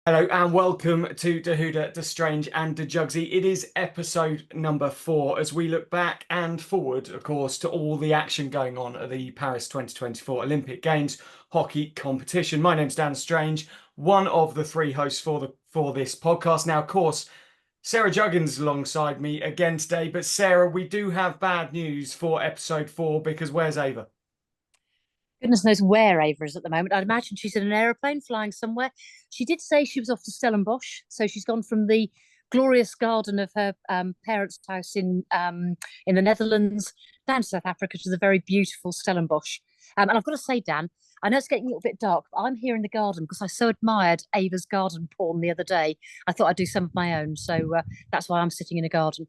Hello and welcome to Dahuda, the Strange and the Juggsy. It is episode number 4 as we look back and forward, of course, to all the action going on at the Paris 2024 Olympic Games hockey competition. My name's Dan Strange, one of the three hosts for this podcast. Now, of course, Sarah Juggins alongside me again today, but Sarah, we do have bad news for episode 4 because where's Ava? Goodness knows where Ava is at the moment. I'd imagine she's in an aeroplane flying somewhere. She did say she was off to Stellenbosch, so she's gone from the glorious garden of her parents' house in the Netherlands down to South Africa to the very beautiful Stellenbosch. And I've got to say, Dan, I know it's getting a little bit dark, but I'm here in the garden because I so admired Ava's garden porn the other day. I thought I'd do some of my own, so that's why I'm sitting in a garden.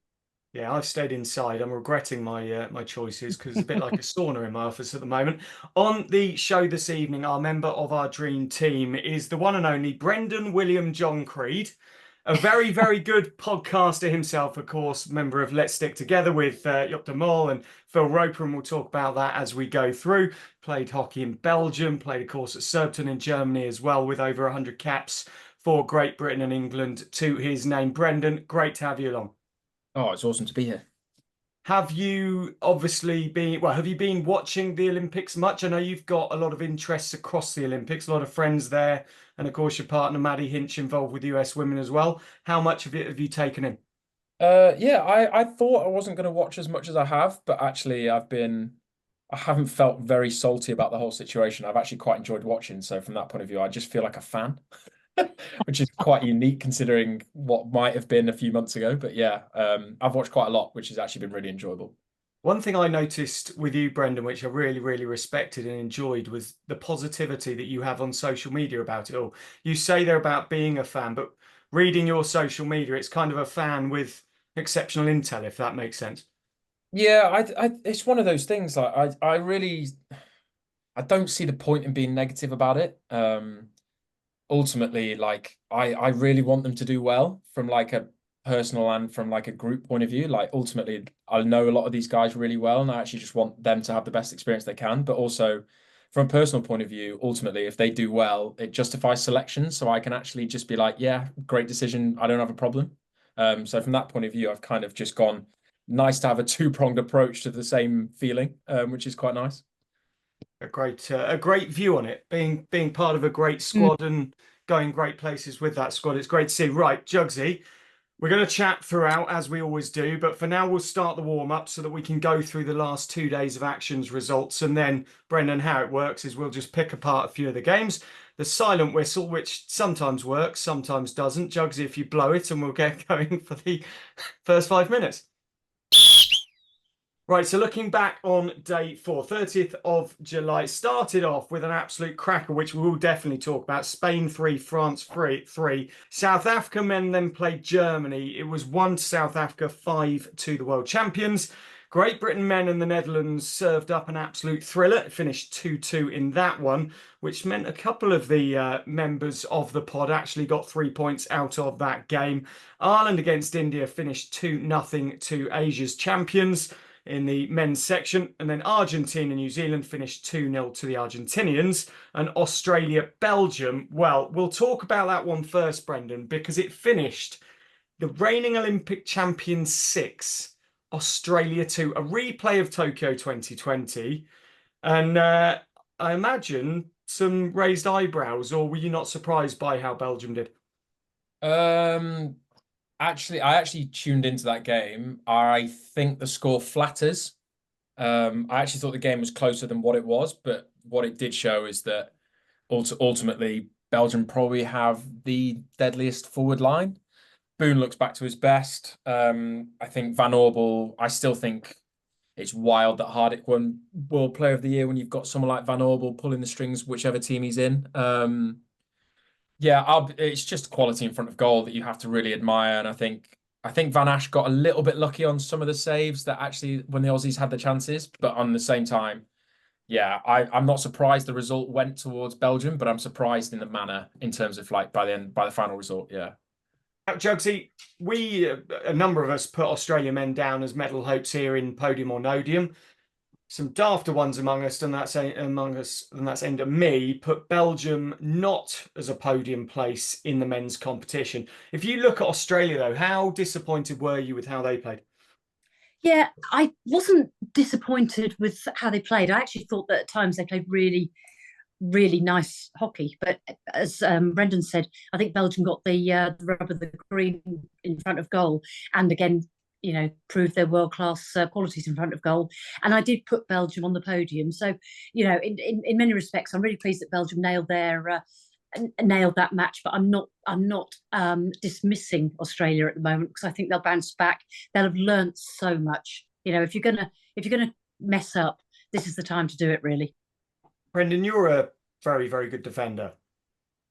Yeah, I've stayed inside. I'm regretting my choices because it's a bit like a sauna in my office at the moment. On the show this evening, our member of our dream team is the one and only Brendan William John Creed, a very, very good podcaster himself, of course, member of Let's Stick Together with Jop Mol and Phil Roper, and we'll talk about that as we go through. Played hockey in Belgium, played, of course, at Surbiton in Germany as well, with over 100 caps for Great Britain and England to his name. Brendan, great to have you along. Oh, it's awesome to be here. Have you have you been watching the Olympics much? I know you've got a lot of interests across the Olympics, a lot of friends there, and of course your partner Maddie Hinch involved with US women as well. How much of it have you taken in? Yeah, I thought I wasn't going to watch as much as I have, but actually I haven't felt very salty about the whole situation. I've actually quite enjoyed watching. So from that point of view, I just feel like a fan, which is quite unique considering what might have been a few months ago. But yeah, I've watched quite a lot, which has actually been really enjoyable. One thing I noticed with you, Brendan, which I really, really respected and enjoyed, was the positivity that you have on social media about it all. You say they're about being a fan, but reading your social media, it's kind of a fan with exceptional intel, if that makes sense. Yeah, it's one of those things. Like I don't see the point in being negative about it. Ultimately, like I really want them to do well from like a personal and from like a group point of view. Like ultimately, I know a lot of these guys really well, and I actually just want them to have the best experience they can. But also from a personal point of view, ultimately, if they do well, it justifies selection. So I can actually just be like, yeah, great decision. I don't have a problem. So from that point of view, I've kind of just gone nice to have a two-pronged approach to the same feeling, which is quite nice. A great view on it, being part of a great Mm. squad and going great places with that squad. It's great to see. Right, Jugsy, we're going to chat throughout as we always do, but for now we'll start the warm up so that we can go through the last 2 days of actions results, and then Brendan, how it works is we'll just pick apart a few of the games. The silent whistle, which sometimes works, sometimes doesn't. Jugsy, if you blow it, and we'll get going for the first 5 minutes. Right, so looking back on day 4, 30th of July, started off with an absolute cracker, which we will definitely talk about. Spain 3, France 3. South Africa men then played Germany. It was 1 to South Africa, 5 to the world champions. Great Britain men and the Netherlands served up an absolute thriller. It finished 2-2 in that one, which meant a couple of the members of the pod actually got 3 points out of that game. Ireland against India finished 2-0 to Asia's champions in the men's section. And then Argentina, New Zealand finished 2-0 to the Argentinians. And Australia, Belgium, well, we'll talk about that one first, Brendan, because it finished the reigning Olympic champions 6, Australia 2, a replay of Tokyo 2020. And I imagine some raised eyebrows, or were you not surprised by how Belgium did? Um, I actually tuned into that game. I think the score flatters. I actually thought the game was closer than what it was, but what it did show is that ultimately Belgium probably have the deadliest forward line. Boone looks back to his best. I think Van Orbel, I still think it's wild that Hardik won World Player of the Year when you've got someone like Van Orbel pulling the strings, whichever team he's in. Yeah, it's just quality in front of goal that you have to really admire. And I think Van Ash got a little bit lucky on some of the saves that actually when the Aussies had the chances. But on the same time, yeah, I'm not surprised the result went towards Belgium, but I'm surprised in the manner in terms of like by the final result. Yeah. Now, Jugsy, a number of us put Australia men down as medal hopes here in podium or nodium. Some dafter ones among us, and that's aimed at me. Put Belgium not as a podium place in the men's competition. If you look at Australia, though, how disappointed were you with how they played? Yeah, I wasn't disappointed with how they played. I actually thought that at times they played really, really nice hockey. But as Brendan said, I think Belgium got the rub of the green in front of goal, and again, proved their world class qualities in front of goal. And I did put Belgium on the podium. So, in many respects, I'm really pleased that Belgium nailed that match. But I'm not dismissing Australia at the moment, because I think they'll bounce back. They'll have learnt so much. If you're gonna mess up, this is the time to do it, really. Brendan, you're a very, very good defender.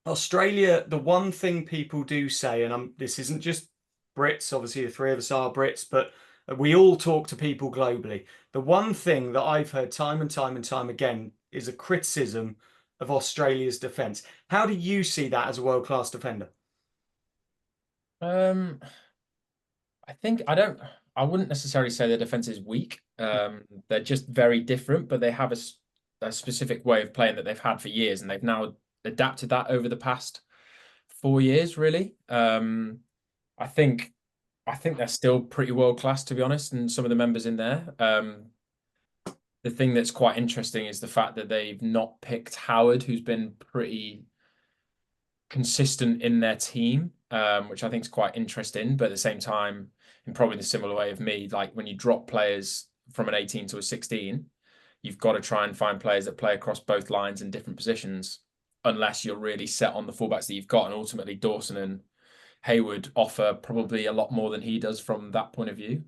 Australia, the one thing people do say, and this isn't just Brits, obviously the three of us are Brits, but we all talk to people globally. The one thing that I've heard time and time and time again is a criticism of Australia's defence. How do you see that as a world-class defender? I think I wouldn't necessarily say their defense is weak. They're just very different, but they have a specific way of playing that they've had for years, and they've now adapted that over the past 4 years, really. I think they're still pretty world class, to be honest, and some of the members in there. The thing that's quite interesting is the fact that they've not picked Howard, who's been pretty consistent in their team, which I think is quite interesting. But at the same time, in probably the similar way of me, like when you drop players from an 18 to a 16, you've got to try and find players that play across both lines in different positions, unless you're really set on the fullbacks that you've got. And ultimately, Dawson and Hayward offer probably a lot more than he does from that point of view.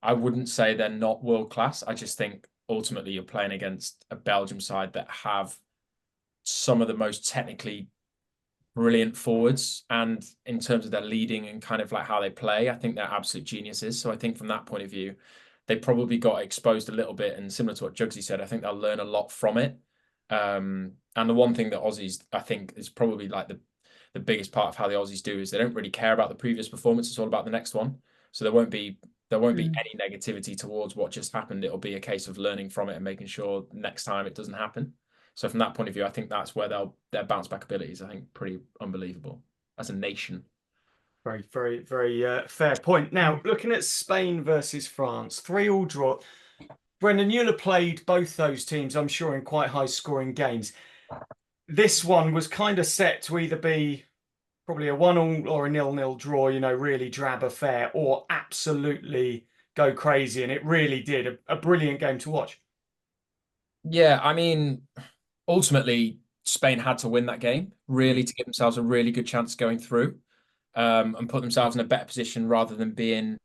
I wouldn't say they're not world class. I just think ultimately you're playing against a Belgium side that have some of the most technically brilliant forwards, and in terms of their leading and kind of like how they play, I think they're absolute geniuses. So I think from that point of view, they probably got exposed a little bit, and similar to what Juggsy said, I think they'll learn a lot from it. And the one thing that Aussies, I think, is probably like the biggest part of how the Aussies do is they don't really care about the previous performance. It's all about the next one. So there won't be any negativity towards what just happened. It'll be a case of learning from it and making sure next time it doesn't happen. So from that point of view, I think that's where their bounce back abilities, I think, pretty unbelievable as a nation. Very, very, very fair point. Now, looking at Spain versus France, 3-3 draw. Brendan, you'll have played both those teams, I'm sure, in quite high-scoring games. This one was kind of set to either be probably a 1-1 or a 0-0 draw, really drab affair, or absolutely go crazy. And it really did. A brilliant game to watch. Yeah, I mean, ultimately, Spain had to win that game, really, to give themselves a really good chance going through, and put themselves in a better position rather than being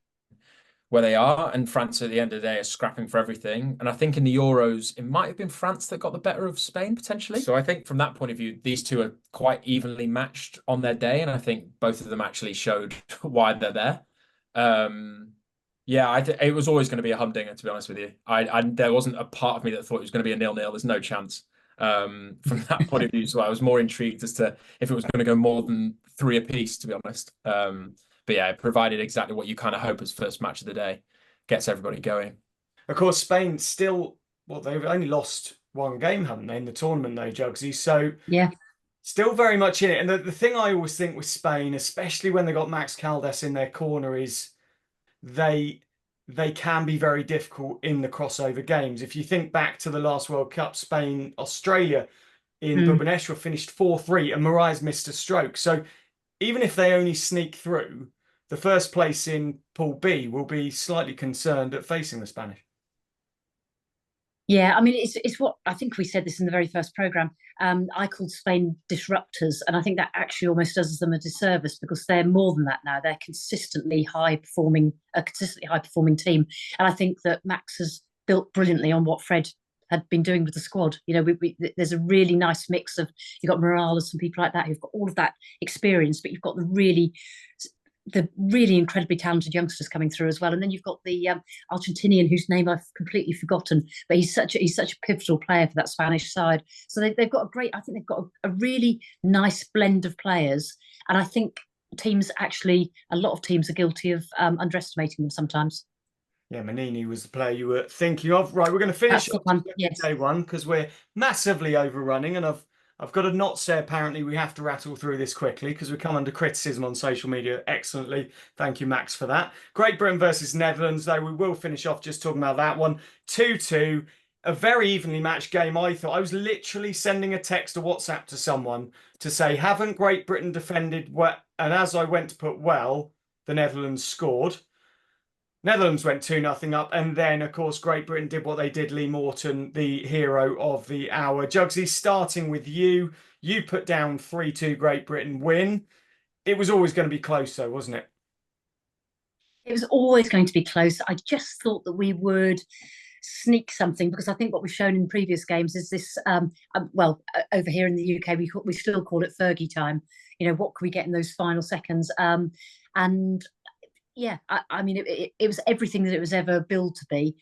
where they are. And France, at the end of the day, are scrapping for everything. And I think in the Euros, it might have been France that got the better of Spain, potentially. So I think from that point of view, these two are quite evenly matched on their day. And I think both of them actually showed why they're there. Yeah, it was always going to be a humdinger, to be honest with you. There wasn't a part of me that thought it was going to be a 0-0. There's no chance from that point of view. So I was more intrigued as to if it was going to go more than 3 apiece, to be honest. But yeah, it provided exactly what you kind of hope as first match of the day. Gets everybody going. Of course, Spain still, they've only lost one game, haven't they, in the tournament, though, Juggsy? So Yeah. Still very much in it. And the thing I always think with Spain, especially when they got Max Caldas in their corner, is they can be very difficult in the crossover games. If you think back to the last World Cup, Spain, Australia in Bhubaneswar finished 4-3 and Moraes missed a stroke. So even if they only sneak through, the first place in Pool B will be slightly concerned at facing the Spanish. Yeah, I mean, it's what I think we said this in the very first programme. I called Spain disruptors, and I think that actually almost does them a disservice, because they're more than that now. They're a consistently high performing team, and I think that Max has built brilliantly on what Fred had been doing with the squad. There's a really nice mix of, you've got Morales and people like that who've got all of that experience, but you've got the really incredibly talented youngsters coming through as well. And then you've got the Argentinian, whose name I've completely forgotten, but he's such a pivotal player for that Spanish side. So they've got they've got a really nice blend of players. And I think a lot of teams are guilty of underestimating them sometimes. Yeah, Manini was the player you were thinking of. Right, we're going to finish That's the off one. Yes. day one because we're massively overrunning, and I've got to not say apparently we have to rattle through this quickly because we come under criticism on social media excellently. Thank you, Max, for that. Great Britain versus Netherlands, though we will finish off just talking about that one. 2-2, a very evenly matched game. I thought I was literally sending a text or WhatsApp to someone to say, haven't Great Britain defended well? And as I went to put well, the Netherlands scored. Netherlands went 2-0 up, and then, of course, Great Britain did what they did. Lee Morton, the hero of the hour. Juggsy, starting with you. You put down 3-2 Great Britain win. It was always going to be close, though, wasn't it? It was always going to be close. I just thought that we would sneak something, because I think what we've shown in previous games is this. Over here in the UK, we still call it Fergie time. You know, what can we get in those final seconds? And yeah, I mean, it was everything that it was ever billed to be.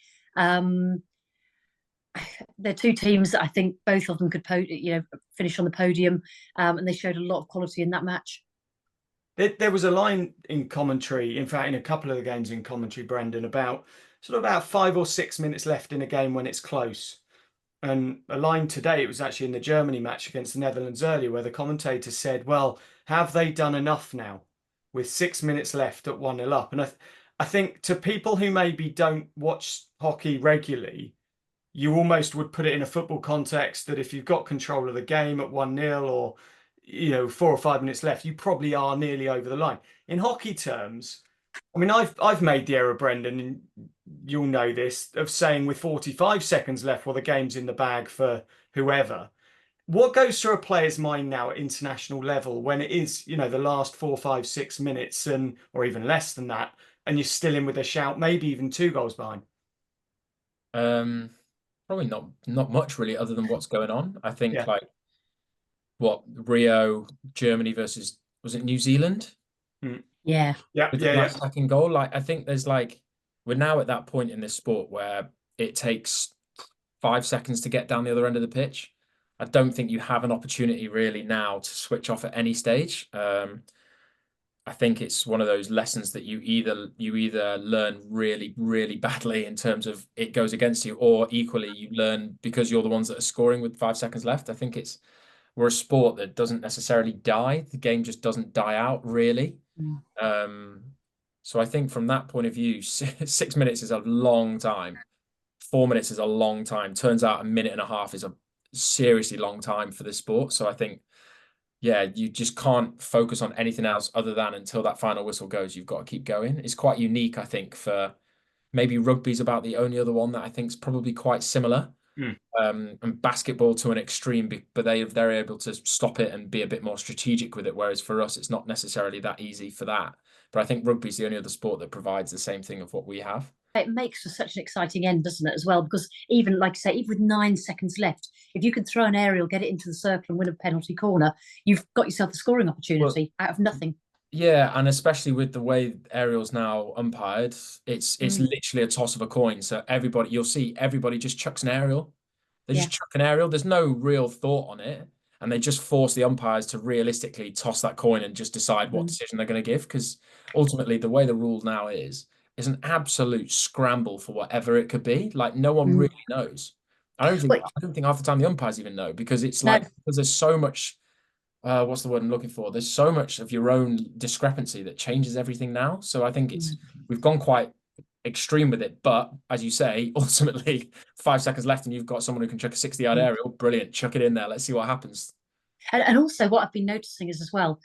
They're two teams that I think both of them could, finish on the podium, and they showed a lot of quality in that match. There was a line in commentary, in fact, in a couple of the games in commentary, Brendan, about 5 or 6 minutes left in a game when it's close. And a line today, it was actually in the Germany match against the Netherlands earlier, where the commentator said, well, have they done enough now with 6 minutes left at 1-0 up? And I think to people who maybe don't watch hockey regularly, you almost would put it in a football context that if you've got control of the game at 1-0 or 4 or 5 minutes left, you probably are nearly over the line. In hockey terms, I mean, I've made the error, Brendan, and you'll know this, of saying with 45 seconds left, well, the game's in the bag for whoever. What goes through a player's mind now at international level when it is, the last 4, 5, 6 minutes, or even less than that, and you're still in with a shout, maybe even 2 goals behind? Probably not much really, other than what's going on. I think Yeah. like what Rio, Germany versus, was it New Zealand? Yeah. With the last second goal. Like, I think there's we're now at that point in this sport where it takes 5 seconds to get down the other end of the pitch. I don't think you have an opportunity really now to switch off at any stage. I think it's one of those lessons that you either learn really, really badly in terms of it goes against you, or equally you learn because you're the ones that are scoring with 5 seconds left. I think we're a sport that doesn't necessarily die. The game just doesn't die out really. So I think from that point of view, 6 minutes is a long time. 4 minutes is a long time. Turns out a minute and a half is a seriously long time for this sport. So I think, yeah, you just can't focus on anything else other than until that final whistle goes. You've got to keep going. It's quite unique, I think, for maybe rugby's about the only other one that I think is probably quite similar. And basketball to an extreme, but they're able to stop it and be a bit more strategic with it. Whereas for us, it's not necessarily that easy for that. But I think rugby's the only other sport that provides the same thing of what we have. It makes for such an exciting end, doesn't it, as well? Because even, like I say, even with 9 seconds left, if you can throw an aerial, get it into the circle and win a penalty corner, you've got yourself a scoring opportunity out of nothing. Yeah, and especially with the way aerials now umpired, it's literally a toss of a coin. So you'll see everybody just chucks an aerial. They just chuck an aerial. There's no real thought on it. And they just force the umpires to realistically toss that coin and just decide what decision they're going to give. Because ultimately, the way the rule now is an absolute scramble for whatever it could be. Like, no one really knows. I don't think half the time the umpires even know, because it's because there's so much, what's the word I'm looking for? There's so much of your own discrepancy that changes everything now. So I think we've gone quite extreme with it, but as you say, ultimately 5 seconds left and you've got someone who can chuck a 60-yard aerial. Brilliant, chuck it in there, let's see what happens. And also what I've been noticing is as well,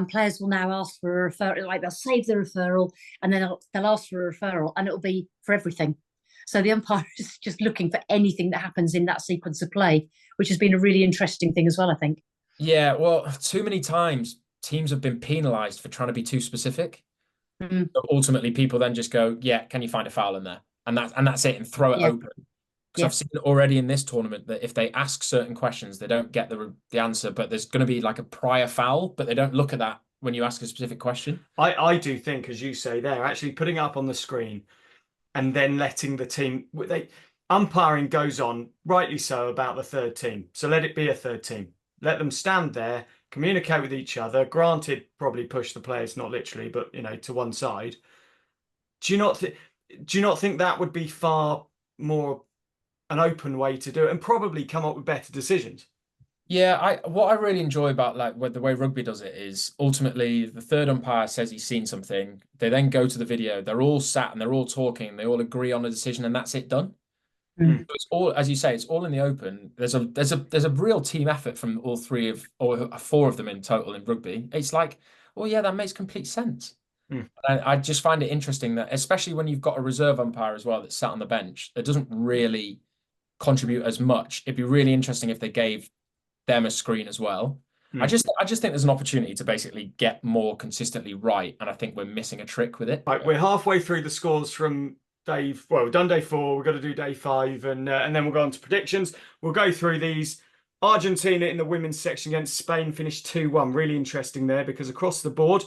players will now ask for a referral, like they'll save the referral and then they'll ask for a referral, and it'll be for everything. So the umpire is just looking for anything that happens in that sequence of play, which has been a really interesting thing as well, I think. Yeah, well, too many times teams have been penalised for trying to be too specific. But ultimately, people then just go, yeah, can you find a foul in there? And that's it, and throw it open. Because I've seen already in this tournament that if they ask certain questions, they don't get the answer, but there's going to be like a prior foul, but they don't look at that when you ask a specific question. I do think, as you say, they're actually putting up on the screen and then letting the team, umpiring goes on, rightly so, about the third team. So let it be a third team. Let them stand there, communicate with each other. Granted, probably push the players, not literally, but to one side. Do you not think do you not think that would be far more an open way to do it and probably come up with better decisions? Yeah, what I really enjoy about like the way rugby does it is ultimately the third umpire says he's seen something. They then go to the video. They're all sat and they're all talking. They all agree on a decision, and that's it done. Mm. So it's all, as you say, it's all in the open. There's a real team effort from all three of or four of them in total in rugby. It's like, oh yeah, that makes complete sense. Mm. I just find it interesting that, especially when you've got a reserve umpire as well that's sat on the bench, that doesn't really contribute as much. It'd be really interesting if they gave them a screen as well. I Mm. just think there's an opportunity to basically get more consistently right, and I think we're missing a trick with it. Right, we're halfway through the scores from well, we've done day 4. We've got to do day 5, and then we'll go on to predictions. We'll go through these. Argentina in the women's section against Spain finished 2-1. Really interesting there because across the board,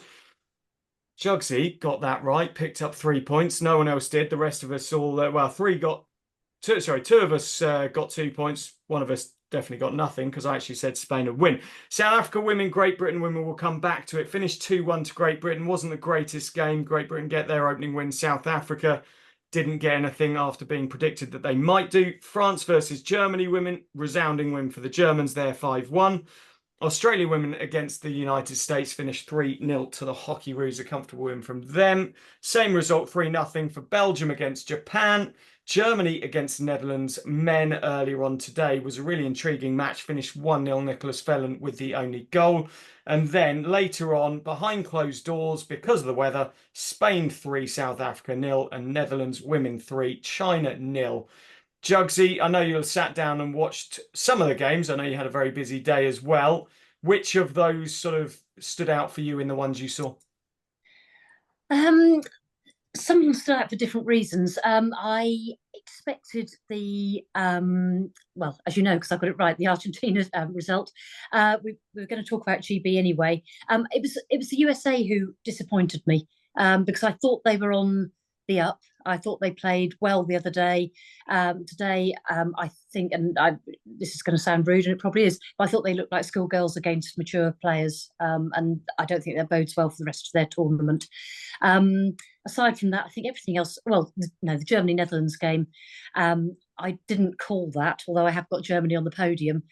Juggsy got that right, picked up 3 points. No one else did. The rest of us all, well, two of us got 2 points. One of us definitely got nothing because I actually said Spain would win. South Africa women, Great Britain women, will come back to it. Finished 2-1 to Great Britain. Wasn't the greatest game. Great Britain get their opening win. South Africa didn't get anything after being predicted that they might do. France versus Germany women, resounding win for the Germans there, 5-1. Australia women against the United States finished 3-0 to the Hockeyroos, a comfortable win from them. Same result, 3-0 for Belgium against Japan. Germany against the Netherlands men earlier on today was a really intriguing match. Finished 1-0, Nicholas Felland with the only goal. And then later on, behind closed doors, because of the weather, Spain 3, South Africa 0, and Netherlands women 3, China 0. Juggsy, I know you sat down and watched some of the games. I know you had a very busy day as well. Which of those sort of stood out for you in the ones you saw? Um, some of them stood out for different reasons. I expected well, as you know, because I got it right, the Argentina result. We were going to talk about GB anyway. It was the USA who disappointed me because I thought they were on the up. I thought they played well the other day. Today, I think, and this is going to sound rude, and it probably is, but I thought they looked like schoolgirls against mature players, and I don't think that bodes well for the rest of their tournament. Aside from that, I think everything else. Well, no, the Germany-Netherlands game, I didn't call that, although I have got Germany on the podium.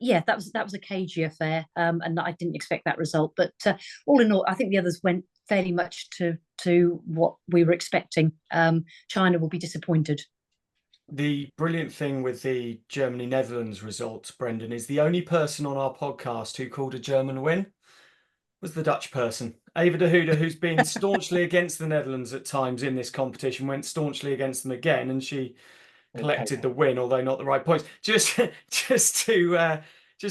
Yeah, that was a cagey affair, and I didn't expect that result. But all in all, I think the others went fairly much to what we were expecting. China will be disappointed. The brilliant thing with the Germany-Netherlands results, Brendan, is the only person on our podcast who called a German win was the Dutch person. Ava de Huda, who's been staunchly against the Netherlands at times in this competition, went staunchly against them again, and she collected the win, although not the right points. Just to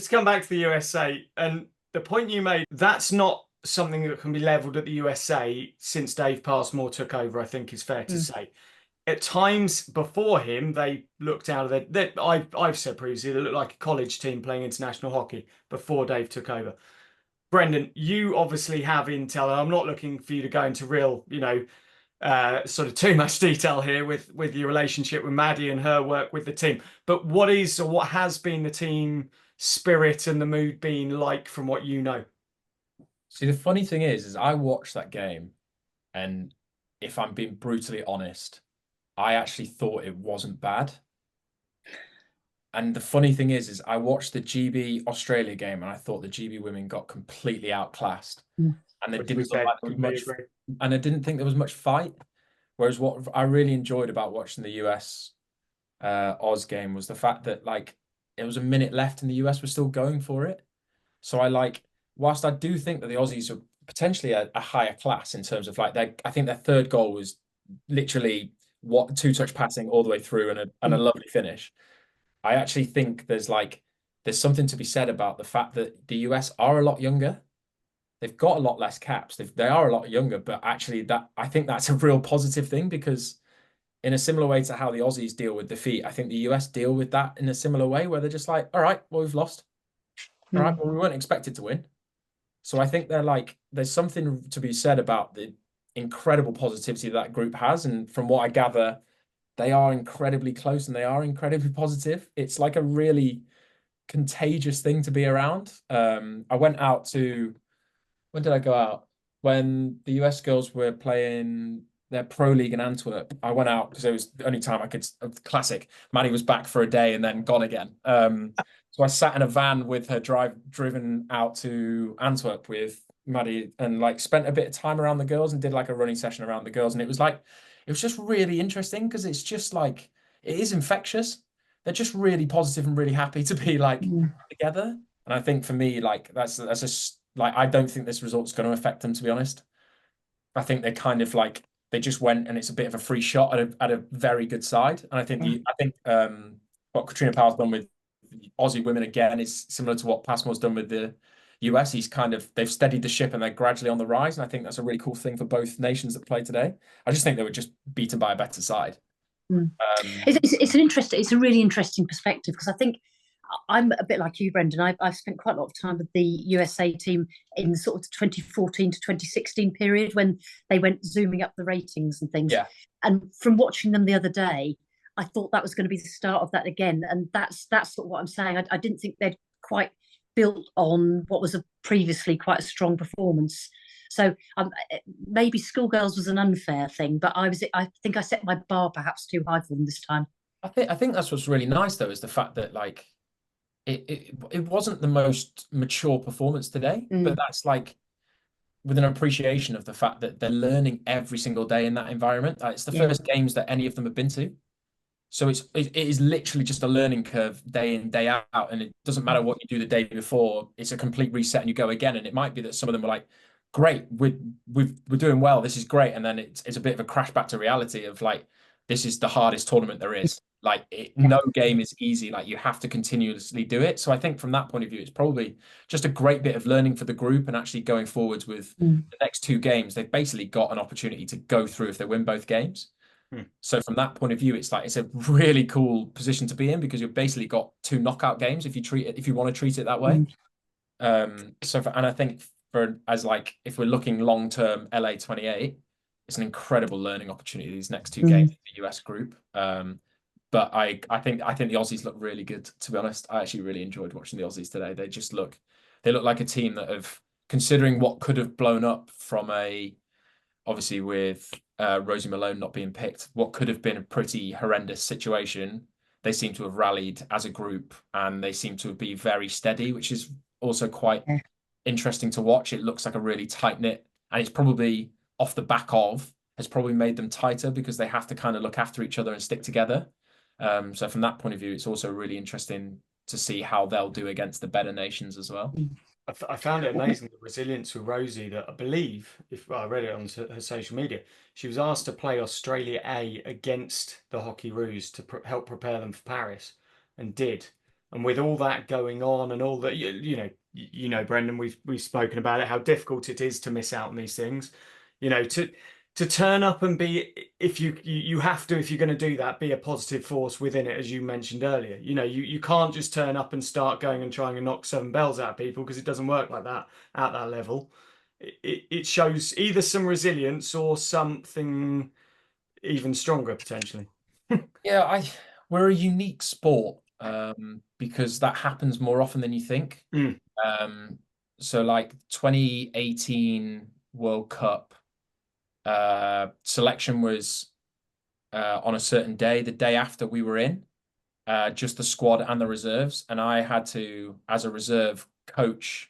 come back to the USA, and the point you made, that's not something that can be levelled at the USA since Dave Passmore took over, I think is fair to say. At times before him, they looked out of their. I've said previously, they looked like a college team playing international hockey before Dave took over. Brendan, you obviously have intel, and I'm not looking for you to go into real, sort of too much detail here with your relationship with Maddie and her work with the team. But what has been the team spirit and the mood been like from what you know? See, the funny thing is I watched that game, and if I'm being brutally honest, I actually thought it wasn't bad. And the funny thing is I watched the GB Australia game, and I thought the GB women got completely outclassed, and they Which didn't we look said, like there was much, completely agree. and I didn't think there was much fight. Whereas what I really enjoyed about watching the US Oz game was the fact that like it was a minute left and the US was still going for it. So whilst I do think that the Aussies are potentially a higher class in terms of like I think their third goal was literally two-touch passing all the way through and a lovely finish. I actually think there's something to be said about the fact that the US are a lot younger. They've got a lot less caps. They are a lot younger, but actually I think that's a real positive thing because in a similar way to how the Aussies deal with defeat, I think the US deal with that in a similar way where they're just like, all right, well, we've lost. All right, well, we weren't expected to win. So I think there's something to be said about the incredible positivity that group has. And from what I gather, they are incredibly close and they are incredibly positive. It's like a really contagious thing to be around. I went out when did I go out? When the US girls were playing their pro league in Antwerp. I went out because it was the only time I could. Classic. Maddie was back for a day and then gone again. So I sat in a van with her, driven out to Antwerp with Maddie, and like spent a bit of time around the girls and did like a running session around the girls. And it was just really interesting because it's just like it is infectious. They're just really positive and really happy to be like together. And I think for me, like that's just like I don't think this result's going to affect them, to be honest. I think they kind of like they just went and it's a bit of a free shot at a very good side. And I think what Katrina Powell's done with Aussie women again is similar to what Passmore's done with the US. They've steadied the ship and they're gradually on the rise. And I think that's a really cool thing for both nations that play today. I just think they were just beaten by a better side. It's a really interesting perspective because I think I'm a bit like you, Brendan. I've spent quite a lot of time with the USA team in sort of the 2014 to 2016 period when they went zooming up the ratings and things. Yeah. And from watching them the other day, I thought that was going to be the start of that again. And that's sort of what I'm saying. I didn't think they'd quite built on what was previously quite a strong performance. So maybe Schoolgirls was an unfair thing, but I think I set my bar perhaps too high for them this time. I think that's what's really nice though, is the fact that like it wasn't the most mature performance today, but that's like with an appreciation of the fact that they're learning every single day in that environment. It's the first games that any of them have been to. So it is literally just a learning curve day in, day out. And it doesn't matter what you do the day before, it's a complete reset and you go again. And it might be that some of them are like, great, we're doing well, this is great. And then it's a bit of a crash back to reality of like, this is the hardest tournament there is. Like no game is easy. Like you have to continuously do it. So I think from that point of view, it's probably just a great bit of learning for the group and actually going forwards with the next two games. They've basically got an opportunity to go through if they win both games. So from that point of view, it's a really cool position to be in because you've basically got two knockout games if you want to treat it that way. And I think if we're looking long term, LA 28, it's an incredible learning opportunity these next two games in the US group. But I think the Aussies look really good, to be honest. I actually really enjoyed watching the Aussies today. They look like a team that have, considering what could have blown up from obviously with Rosie Malone not being picked, what could have been a pretty horrendous situation, they seem to have rallied as a group and they seem to be very steady, which is also quite interesting to watch. It looks like a really tight-knit, and it's probably off the back of, has probably made them tighter because they have to kind of look after each other and stick together. So from that point of view, it's also really interesting to see how they'll do against the better nations as well. I found it amazing, the resilience with Rosie, that I believe, if I read it on her social media, she was asked to play Australia A against the Hockey Roos to help prepare them for Paris, and did. And with all that going on and all that, you know, Brendan, we've spoken about it, how difficult it is to miss out on these things. You know, to turn up and be, if you have to, if you're going to do that, be a positive force within it, as you mentioned earlier. You know, you can't just turn up and start going and trying and knock 7 bells out of people, because it doesn't work like that at that level. It shows either some resilience or something even stronger potentially. Yeah, we're a unique sport because that happens more often than you think. So like 2018 World Cup, selection was on a certain day. The day after we were in, just the squad and the reserves, and I had to, as a reserve, coach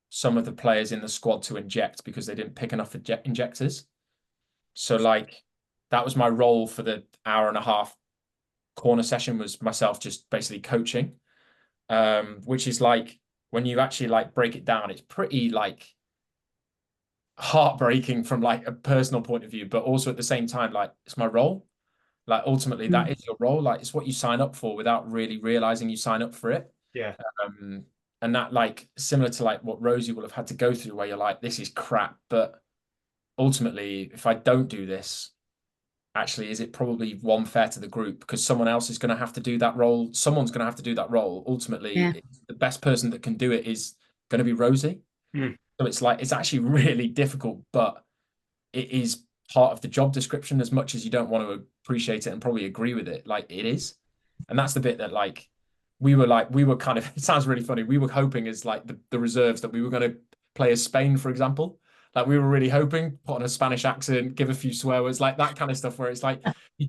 some of the players in the squad to inject because they didn't pick enough injectors. So like that was my role for the hour and a half corner session, was myself just basically coaching, which is like, when you actually like break it down, it's pretty like heartbreaking from like a personal point of view, but also at the same time, like it's my role. Like ultimately that is your role. Like it's what you sign up for without really realizing you sign up for it. Yeah. And that, like, similar to like what Rosie will have had to go through, where you're like, this is crap, but ultimately if I don't do this, actually, is it probably one fair to the group, because someone else is going to have to do that role. Someone's going to have to do that role. Ultimately, the best person that can do it is going to be Rosie. So it's like, it's actually really difficult, but it is part of the job description, as much as you don't want to appreciate it and probably agree with it. Like it is. And that's the bit that like, we were kind of, it sounds really funny. We were hoping as like the reserves that we were going to play as Spain, for example. Like we were really hoping, put on a Spanish accent, give a few swear words, like that kind of stuff where it's like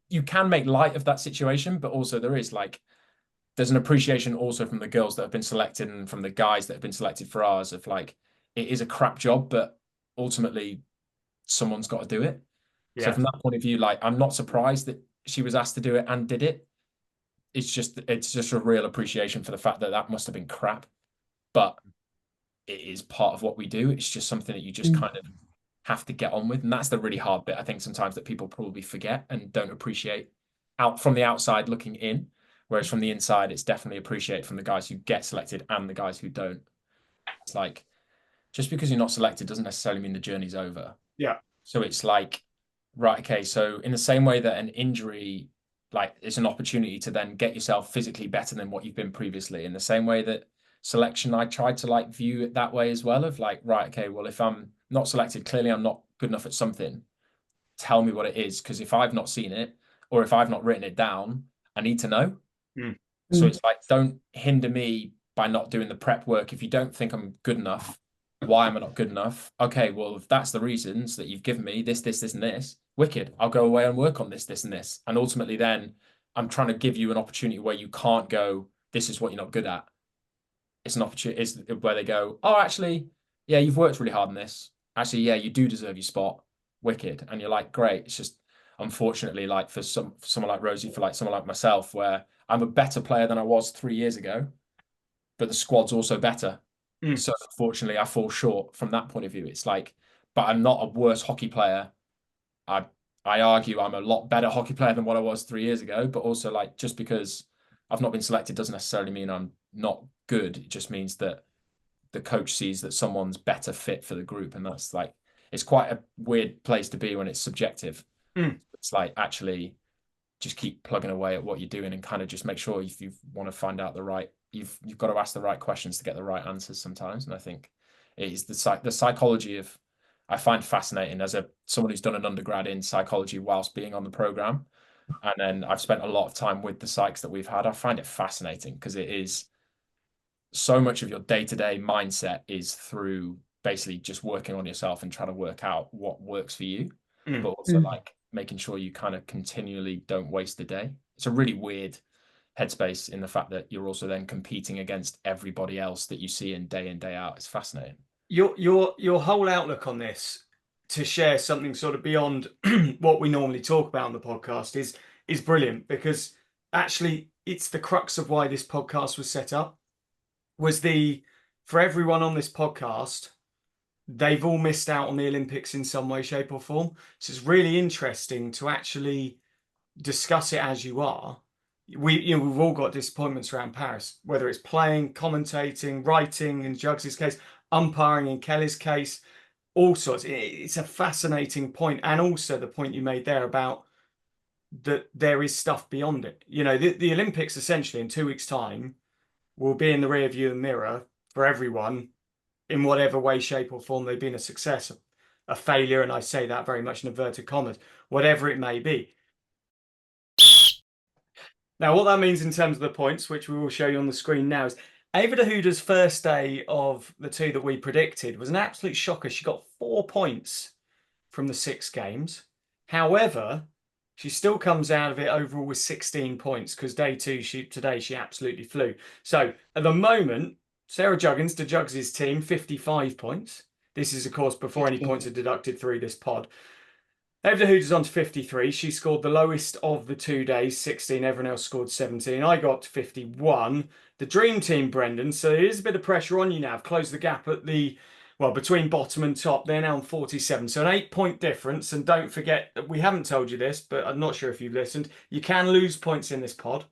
you can make light of that situation, but also there's an appreciation also from the girls that have been selected and from the guys that have been selected for ours of like, it is a crap job, but ultimately someone's got to do it. So from that point of view, like I'm not surprised that she was asked to do it and did it. It's just a real appreciation for the fact that that must have been crap, but it is part of what we do. It's just something that you just kind of have to get on with, and that's the really hard bit I think sometimes that people probably forget and don't appreciate out from the outside looking in, whereas from the inside it's definitely appreciated from the guys who get selected and the guys who don't. It's like just because you're not selected doesn't necessarily mean the journey's over. Yeah. So it's like, right, okay, so in the same way that an injury, like, it's an opportunity to then get yourself physically better than what you've been previously, in the same way that selection, I tried to like view it that way as well, of like, right, okay, well, if I'm not selected, clearly I'm not good enough at something. Tell me what it is, because if I've not seen it or if I've not written it down, I need to know. So it's like, don't hinder me by not doing the prep work. If you don't think I'm good enough, why am I not good enough? Okay, well, if that's the reasons that you've given me, this, and this, wicked. I'll go away and work on this, and this. And ultimately then I'm trying to give you an opportunity where you can't go, this is what you're not good at. It's an opportunity is where they go, oh, actually, yeah, you've worked really hard on this. Actually, yeah, you do deserve your spot. Wicked. And you're like, great. It's just, unfortunately, like for someone like Rosie, for like someone like myself, where I'm a better player than I was 3 years ago, but the squad's also better. So unfortunately, I fall short from that point of view. It's like, but I'm not a worse hockey player. I argue I'm a lot better hockey player than what I was 3 years ago, but also like just because I've not been selected doesn't necessarily mean I'm not good. It just means that the coach sees that someone's better fit for the group. And that's like, it's quite a weird place to be when it's subjective. It's like, actually just keep plugging away at what you're doing and kind of just make sure if you want to find out the right, you've got to ask the right questions to get the right answers sometimes. And I think it is the psychology of, I find fascinating as someone who's done an undergrad in psychology whilst being on the program. And then I've spent a lot of time with the psychs that we've had. I find it fascinating because it is so much of your day-to-day mindset is through basically just working on yourself and trying to work out what works for you, but also like making sure you kind of continually don't waste the day. It's a really weird headspace in the fact that you're also then competing against everybody else that you see in, day out. It's fascinating. Your whole outlook on this, to share something sort of beyond what we normally talk about on the podcast, is brilliant, because actually it's the crux of why this podcast was set up. Was for everyone on this podcast, they've all missed out on the Olympics in some way, shape, or form. So it's really interesting to actually discuss it as you are. We've all got disappointments around Paris, whether it's playing, commentating, writing in Juggsy's case, umpiring in Kelly's case, all sorts. It's a fascinating point, and also the point you made there about that there is stuff beyond it. The Olympics essentially in 2 weeks' time will be in the rear view mirror for everyone in whatever way, shape, or form they've been a success, a failure, and I say that very much in inverted commas, whatever it may be. Now, what that means in terms of the points, which we will show you on the screen now, is Ava de Hooder's first day of the two that we predicted was an absolute shocker. She got 4 points from the 6 games. However, she still comes out of it overall with 16 points, because day 2, today she absolutely flew. So at the moment, Sarah Juggins, de Juggs' team, 55 points. This is, of course, before any points are deducted through this pod. Ava de Hooder's on to 53. She scored the lowest of the 2 days, 16. Everyone else scored 17. I got 51. The dream team, Brendan. So there is a bit of pressure on you now. I've closed the gap at between bottom and top. They're now on 47. So an 8-point difference. And don't forget, we haven't told you this, but I'm not sure if you've listened. You can lose points in this pod.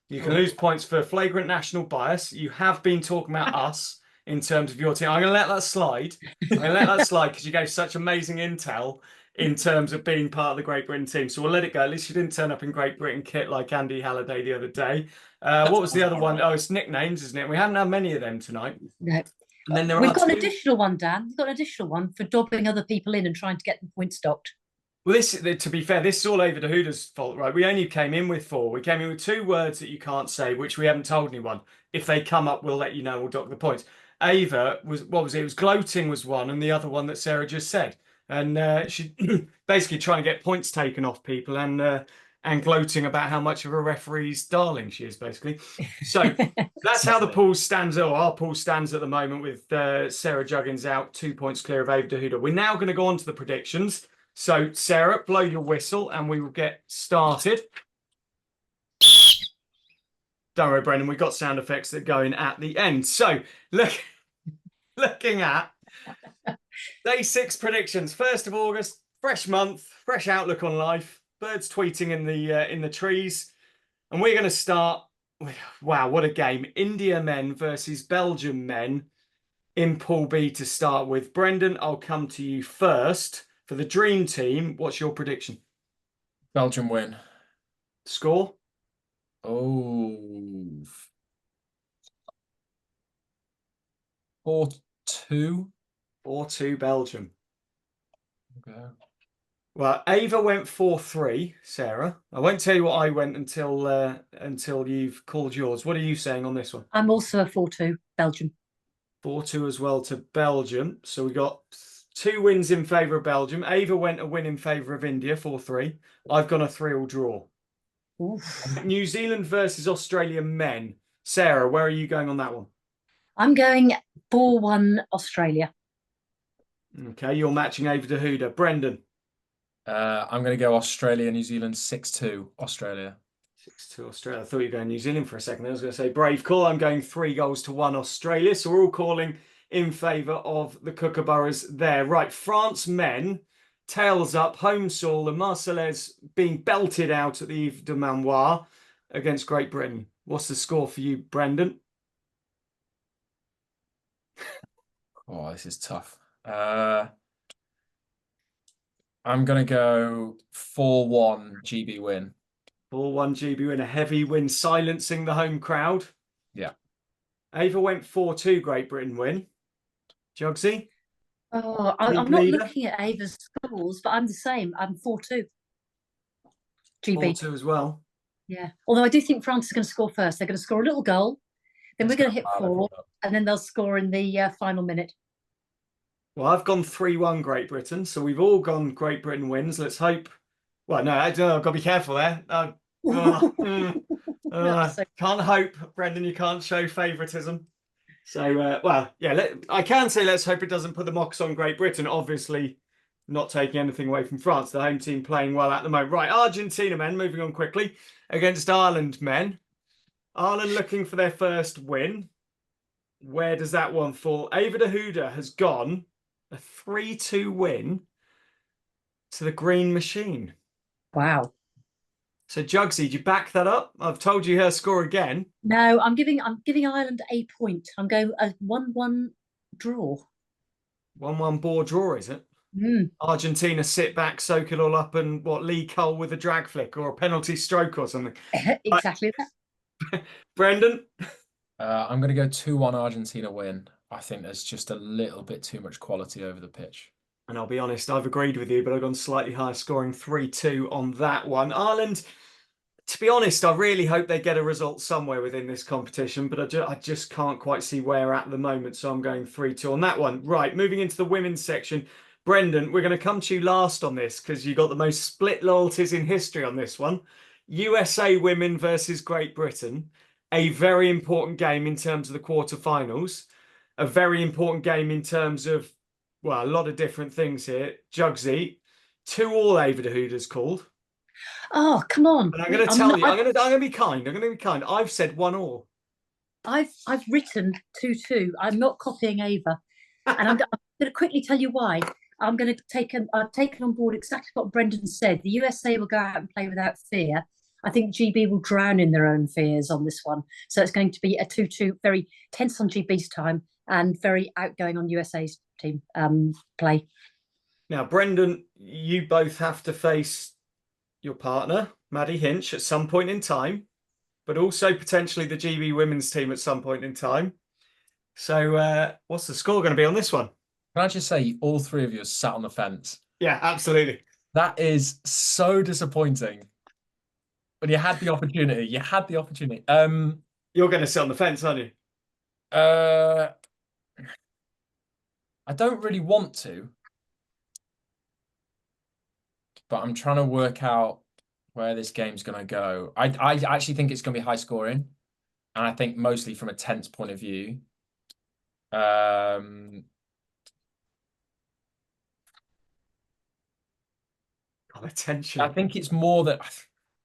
You can lose points for flagrant national bias. You have been talking about us in terms of your team. I'm going to let that slide. Because you gave such amazing intel in terms of being part of the Great Britain team. So we'll let it go. At least you didn't turn up in Great Britain kit like Andy Halliday the other day. What was the other one? Oh, it's nicknames, isn't it? We haven't had many of them tonight. No. And then We've got an additional one, Dan. We've got an additional one for dobbing other people in and trying to get the points stocked. Well, to be fair, this is all Ava de Hooder's fault, right? We only came in with 4. We came in with 2 words that you can't say, which we haven't told anyone. If they come up, we'll let you know. We'll dock the points. Ava was, what was it? It was gloating was one, and the other one that Sarah just said. And she basically trying to get points taken off people and gloating about how much of a referee's darling she is, basically. So that's how the pool stands. Oh, our pool stands at the moment with Sarah Juggins out, 2 points clear of Ava Dahuda. We're now going to go on to the predictions. So, Sarah, blow your whistle and we will get started. Don't worry, Brendan, we've got sound effects that go in at the end. So, looking at day 6 predictions, 1st of August, fresh month, fresh outlook on life, birds tweeting in the trees. And we're going to start with, wow, what a game. India men versus Belgium men in Pool B to start with. Brendan, I'll come to you first. For the dream team, what's your prediction? Belgium win. Score? Oh, 4-2. 4-2 Belgium. Okay. Well, Ava went 4-3, Sarah. I won't tell you what I went until you've called yours. What are you saying on this one? I'm also a 4-2 Belgium. 4-2 as well to Belgium. So we got 2 wins in favour of Belgium. Ava went a win in favour of India, 4-3. I've gone a 3-3 draw. Oof. New Zealand versus Australia men. Sarah, where are you going on that one? I'm going 4-1 Australia. Okay, you're matching Ava Dahuda. Brendan? I'm going to go Australia, New Zealand, 6-2 Australia. 6-2 Australia. I thought you were going New Zealand for a second. I was going to say brave call. I'm going 3-1 Australia. So we're all calling in favour of the Kookaburras there. Right, France men, tails up, home soil, the Marseillaise being belted out at the Yves de Manoir against Great Britain. What's the score for you, Brendan? Oh, this is tough. I'm going to go 4-1 GB win. 4-1 GB win, a heavy win, silencing the home crowd. Yeah. Ava went 4-2 Great Britain win. Juggsy? Oh, I'm not looking at Ava's scores, but I'm the same. I'm 4-2 GB. 4-2 as well. Yeah. Although I do think France is going to score first. They're going to score a little goal, then we're going to hit 4, and then they'll score in the final minute. Well, I've gone 3-1 Great Britain, so we've all gone Great Britain wins. Let's hope. Well, no, I've got to be careful there. Can't hope, Brendan. You can't show favouritism. So, well, yeah, I can say let's hope it doesn't put the mocks on Great Britain. Obviously, not taking anything away from France. The home team playing well at the moment. Right, Argentina men, moving on quickly, against Ireland men. Ireland looking for their first win. Where does that one fall? Ava Dahuda has gone a 3-2 win to the Green Machine. Wow. So, Juggsy, do you back that up? I've told you her score again. No, I'm giving Ireland a point. I'm going a 1-1 draw. 1-1 bore draw, is it? Mm. Argentina sit back, soak it all up, and what, Lee Cole with a drag flick or a penalty stroke or something. Exactly that. Brendan? I'm going to go 2-1 Argentina win. I think there's just a little bit too much quality over the pitch. And I'll be honest, I've agreed with you, but I've gone slightly higher, scoring 3-2 on that one. Ireland, to be honest, I really hope they get a result somewhere within this competition, but I just can't quite see where at the moment, so I'm going 3-2 on that one. Right, moving into the women's section. Brendan, we're going to come to you last on this because you got the most split loyalties in history on this one. USA women versus Great Britain. A very important game in terms of the quarterfinals. A very important game in terms of, well, a lot of different things here. Juggsy, 2-2 Ava Dahuda's called. Oh, come on. And I'm going to tell you, I'm going to be kind. I'm going to be kind. I've said 1-1. I've written 2-2. I'm not copying Ava. And I'm going to quickly tell you why. I've taken on board exactly what Brendan said. The USA will go out and play without fear. I think GB will drown in their own fears on this one. So it's going to be a 2-2, very tense on GB's time and very outgoing on USA's team play. Now, Brendan, you both have to face your partner, Maddie Hinch, at some point in time, but also potentially the GB women's team at some point in time. So what's the score going to be on this one? Can I just say, all three of you sat on the fence? Yeah, absolutely. That is so disappointing. But you had the opportunity. You had the opportunity. You're going to sit on the fence, aren't you? I don't really want to, but I'm trying to work out where this game's going to go. I actually think it's going to be high scoring, and I think mostly from a tense point of view. Attention. I think it's more that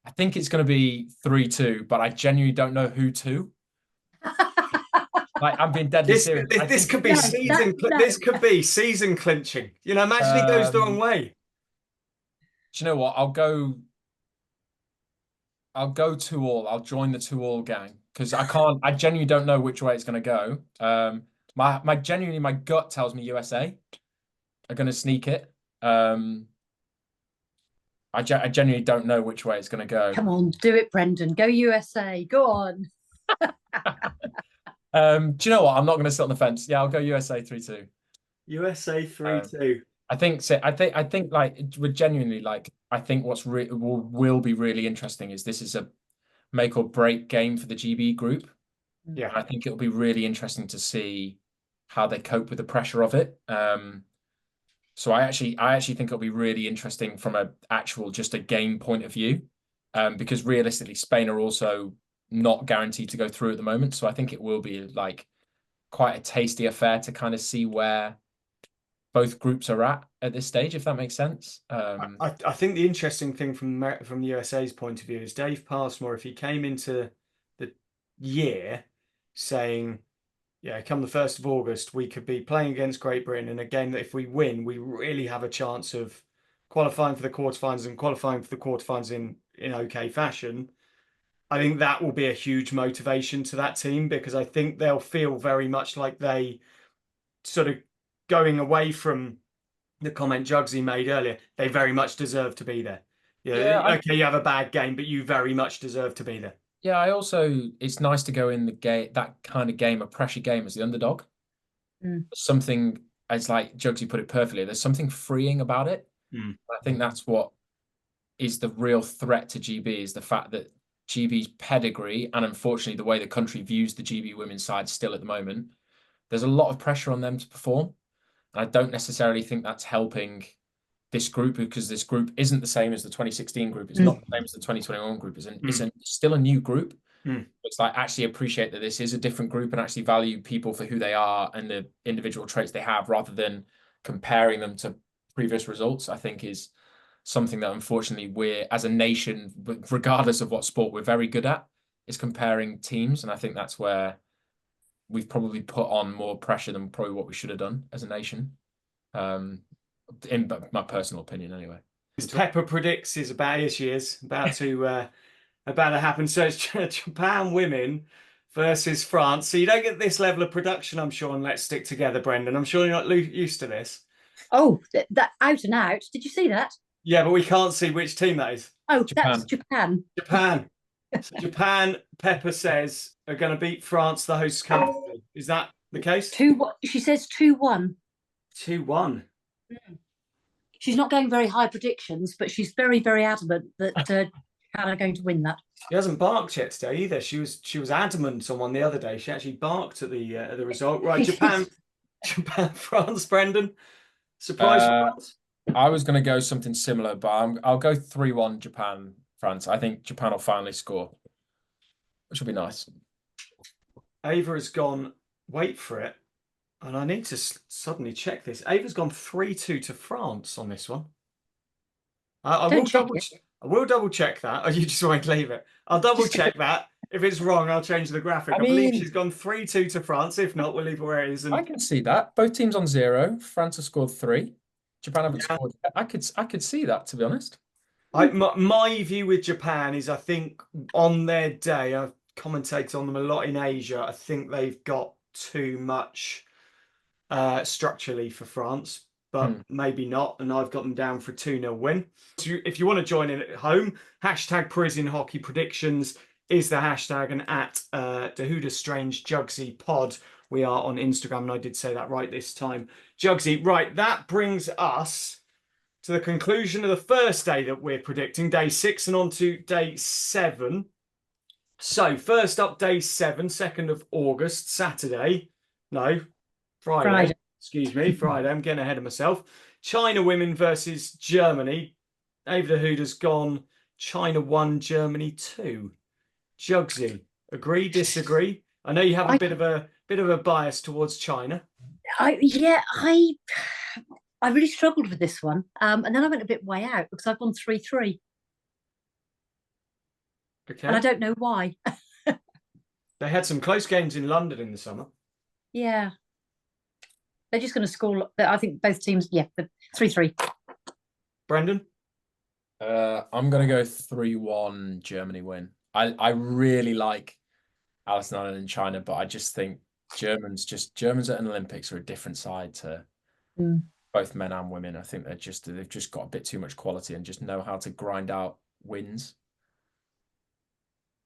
I think it's going to be 3-2, but I genuinely don't know who to. Like, I'm being deadly serious. This could be this could be season clinching. You know, imagine it goes the wrong way. Do you know what? I'll go 2-2. I'll join the 2-2 gang because I genuinely don't know which way it's going to go. My gut tells me USA are going to sneak it. I genuinely don't know which way it's going to go. Come on, do it, Brendan. Go USA. Go on. Do you know what? I'm not going to sit on the fence. Yeah, I'll go USA 3-2. USA 3-2. I think so. I think like we're genuinely like I think what's will be really interesting is this is a make or break game for the GB group. Yeah, I think it'll be really interesting to see how they cope with the pressure of it. So I actually think it'll be really interesting from just a game point of view, because realistically Spain are also not guaranteed to go through at the moment. So I think it will be like quite a tasty affair to kind of see where both groups are at this stage, if that makes sense. I think the interesting thing from the USA's point of view is Dave Passmore, if he came into the year saying, yeah, come the 1st of August, we could be playing against Great Britain in a game that if we win, we really have a chance of qualifying for the quarterfinals and qualifying for the quarterfinals in okay fashion. I think that will be a huge motivation to that team because I think they'll feel very much like they sort of going away from the comment Juggsy made earlier. They very much deserve to be there. Okay, you have a bad game, but you very much deserve to be there. Yeah, it's nice to go in the game, that kind of game, a pressure game as the underdog. Something, as like Juggsy put it perfectly, there's something freeing about it. I think that's what is the real threat to GB is the fact that GB's pedigree and unfortunately the way the country views the GB women's side still at the moment, there's a lot of pressure on them to perform. And I don't necessarily think that's helping this group because this group isn't the same as the 2016 group. It's not the same as the 2021 group. It's still a new group. It's like actually appreciate that this is a different group and actually value people for who they are and the individual traits they have rather than comparing them to previous results, I think is something that unfortunately we're as a nation, regardless of what sport we're very good at, is comparing teams. And I think that's where we've probably put on more pressure than probably what we should have done as a nation. In my personal opinion, anyway. Pepper predicts is about to happen. So it's Japan women versus France. So you don't get this level of production, I'm sure, on Let's Stick Together, Brendan. I'm sure you're not used to this. Oh, that out and out. Did you see that? Yeah, but we can't see which team that is. Oh, that's Japan. Japan. So Japan, Pepper says, are going to beat France, the host country. Is that the case? 2-1. She says 2-1. 2-1. She's not going very high predictions, but she's very, very adamant that Japan are going to win that. She hasn't barked yet today either. She was adamant on one the other day. She actually barked at the result. Right, Japan, France, Brendan. Surprise France. I was going to go something similar, but I'll go 3-1 Japan, France. I think Japan will finally score, which will be nice. Ava has gone, wait for it, and I need to suddenly check this. Ava's gone 3-2 to France on this one. I will double check that. Or you just won't leave it. I'll double check that. If it's wrong, I'll change the graphic. I believe she's gone 3-2 to France. If not, we'll leave it where it is. And... I can see that. Both teams on 0. France has scored 3. Japan haven't scored. I could see that, to be honest. My view with Japan is I think on their day, I've commentated on them a lot in Asia. I think they've got too much structurally for France, but maybe not. And I've got them down for a 2-0 win. So if you want to join in at home, hashtag Parisian Hockey Predictions is the hashtag, and at Dahuda Strange Juggsy Pod. We are on Instagram, and I did say that right this time. Juggsy, right, that brings us to the conclusion of the first day that we're predicting, day 6, and on to day 7. So, first up, day 7, 2nd of August, Saturday. No, Friday. Excuse me, Friday. I'm getting ahead of myself. China women versus Germany. Ava the Hood has gone China 1, Germany 2. Juggsy, agree, disagree? I know you have a bit of a bias towards China. I really struggled with this one. And then I went a bit way out because I've gone 3-3. Okay. And I don't know why. They had some close games in London in the summer. Yeah. They're just going to score. I think both teams, 3-3. Brendan? I'm going to go 3-1 Germany win. I really like Alison Allen in China, but I just think Germans at an Olympics are a different side to both men and women. I think they've just got a bit too much quality and just know how to grind out wins.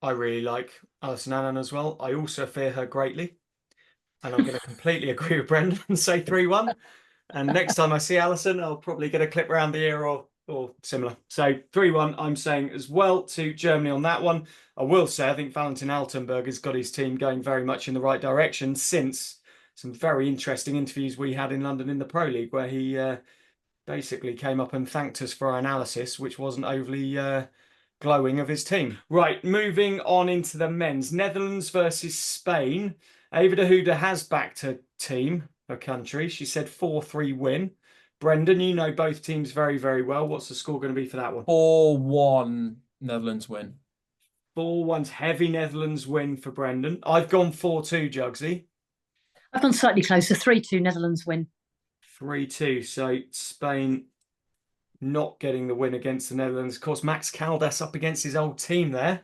I really like Alison Allen as well. I also fear her greatly. And I'm going to completely agree with Brendan and say 3-1. And next time I see Alison, I'll probably get a clip around the ear or similar. So 3-1, I'm saying as well to Germany on that one. I will say, I think Valentin Altenberg has got his team going very much in the right direction since some very interesting interviews we had in London in the Pro League, where he basically came up and thanked us for our analysis, which wasn't overly glowing of his team. Right, moving on into the men's. Netherlands versus Spain. Ava de Huda has backed her team, her country. She said 4-3 win. Brendan, you know both teams very, very well. What's the score going to be for that one? 4-1 Netherlands win. 4-1's heavy Netherlands win for Brendan. I've gone 4-2, Juggsy. I've gone slightly closer, 3-2 Netherlands win. 3-2, so Spain not getting the win against the Netherlands. Of course, Max Caldas up against his old team there.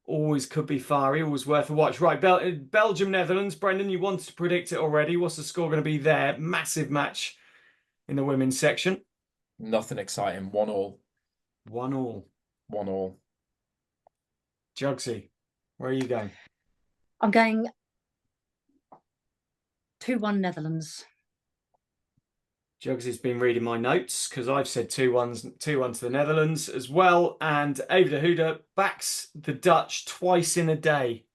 Always could be fiery, always worth a watch. Right, Belgium, Netherlands. Brendan, you wanted to predict it already. What's the score going to be there? Massive match in the women's section. Nothing exciting. 1-1. 1-1. 1-1. Juggsy, where are you going? I'm going 2-1 Netherlands. Juggsy's been reading my notes because I've said 2-1 to the Netherlands as well. And Ava de Huda backs the Dutch twice in a day.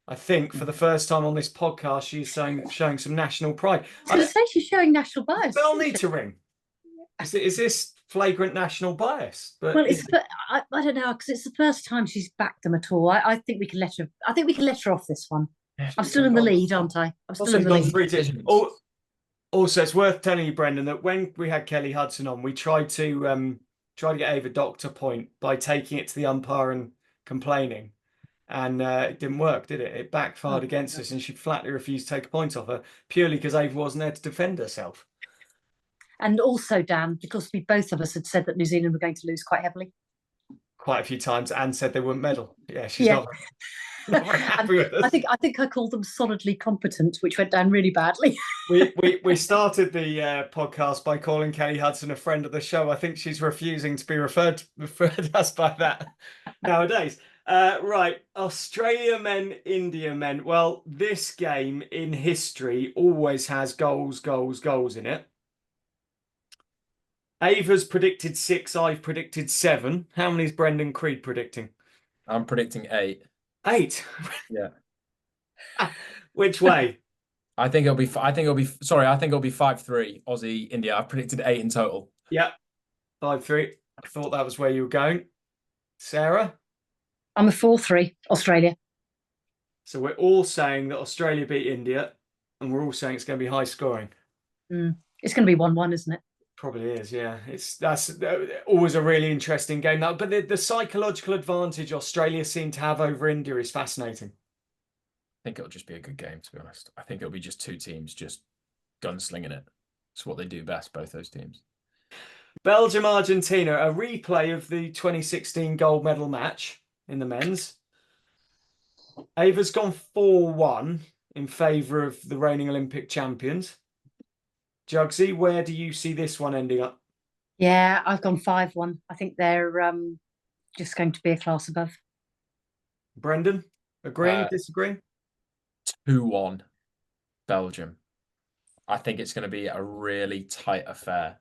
I think for the first time on this podcast, she's showing some national pride. I was going to say she's showing national bias. Bell need to ring. Is this flagrant national bias? But well, I don't know, because it's the first time she's backed them at all. I think we can let her. I think we can let her off this one. I'm still in the lead, aren't I? I'm still in the lead. Also, it's worth telling you, Brendan, that when we had Kelly Hudson on, we tried to get Ava Doctor point by taking it to the umpire and complaining, and it didn't work, did it? It backfired against us, and she flatly refused to take a point off her purely because Ava wasn't there to defend herself. And also, Dan, because we both of us had said that New Zealand were going to lose quite heavily. Quite a few times, and said they wouldn't medal. Yeah, she's not very happy with us. I think I called them solidly competent, which went down really badly. we started the podcast by calling Kelly Hudson a friend of the show. I think she's refusing to be referred to us by that nowadays. Right, Australia men, India men. Well, this game in history always has goals in it. Ava's predicted 6, I've predicted 7. How many is Brendan Creed predicting? I'm predicting 8. 8? Yeah. Which way? I think it'll be 5-3 Aussie, India. I've predicted 8 in total. Yeah. 5-3. I thought that was where you were going. Sarah? I'm a 4-3 Australia. So we're all saying that Australia beat India, and we're all saying it's going to be high scoring. It's going to be 1-1, isn't it? Probably is, yeah. That's always a really interesting game. But the psychological advantage Australia seem to have over India is fascinating. I think it'll just be a good game, to be honest. I think it'll be just two teams just gunslinging it. It's what they do best, both those teams. Belgium, Argentina, a replay of the 2016 gold medal match in the men's. Ava's gone 4-1 in favour of the reigning Olympic champions. Juggsy, where do you see this one ending up? Yeah, I've gone 5-1. I think they're just going to be a class above. Brendan, agreeing, disagreeing? 2-1 Belgium. I think it's going to be a really tight affair.